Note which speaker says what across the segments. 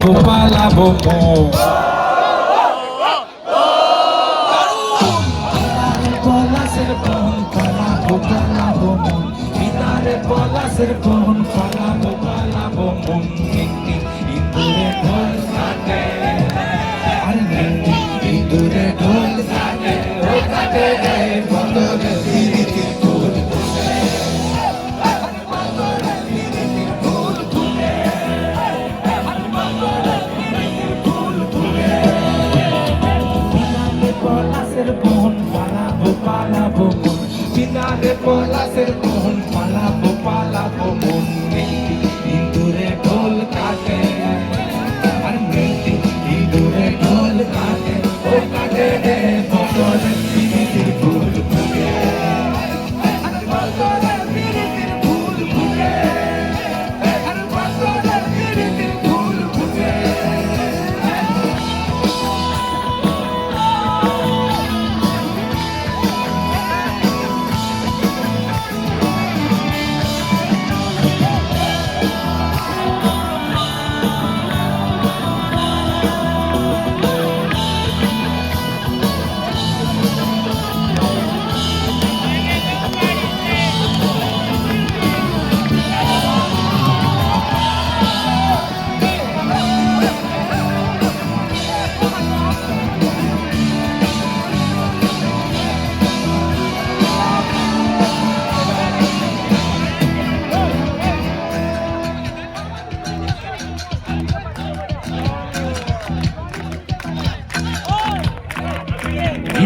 Speaker 1: পালাবো পলাশের বোন পালাবো পালাবো মন বিনারে পলাশের বোন পালাবো পালাবো মন একটি ইঁদুরে ঢোল কাটে আর একটি ইঁদুরে ঢোল কাটে ও কাটে রে বদরে ধীরে ফুল পলাশের বোন পালাবো পালাবো মন বিনারে পলাশের বোন পালাবো পালাবো মন একটি ইঁদুরে ঢোল কাটে আর একটি ইঁদুরে ঢোল কাটে ও কাটে রে বদরে ধীরে ফুল ফুটে আর বদরে ধীরে ফুল ফুটে আর বদরে ধীরে ফুল ফুটে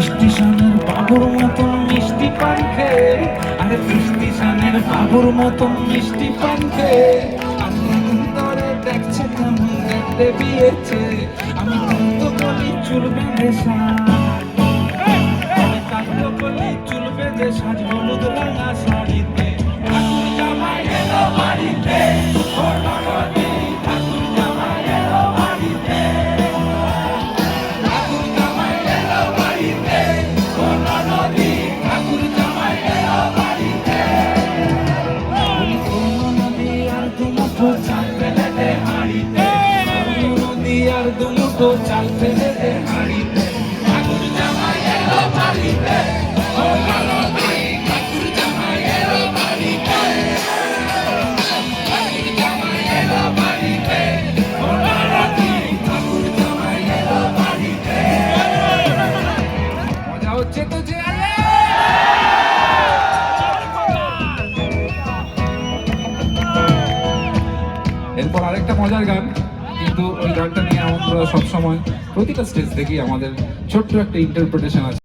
Speaker 1: স্টেশনের বাবুর মতন মিষ্টি পান খেয়ে আরে স্টেশনের বাবুর মতন মিষ্টি পান খেয়ে আমি ধরে দেখছে কেমন দেখতে বিয়েছে আমি কত বলি চুল বেঁধে আমি কত বলি চুল বেঁধে সাজ হলুদ রাঙা শাড়িতে ঠাকুর জামাই এলো বাড়িতে ও নগরী ঠাকুর জামাই এলো বাড়িতে ঠাকুর জামাই এলো বাড়িতে ও নগরী ঠাকুর জামাই এলো বাড়িতে কোন নদী আর দুমুঠো চাল ফেলে দে হাড়িতে কোন নদী আর দুমুঠো চাল ফেলে দে হাড়িতে ঠাকুর জামাই এলো বাড়িতে ও নগরী ঠাকুর জামাই এলো বাড়িতে ঠাকুর জামাই এলো বাড়িতে ও নগরী ঠাকুর জামাই এলো বাড়িতে মজা হচ্ছে তো যে এরপর আরেকটা মজার গান কিন্তু ওই গানটা নিয়ে আমরা সবসময় প্রতিটা স্টেজ থেকেই আমাদের ছোট্ট একটা ইন্টারপ্রিটেশন আছে।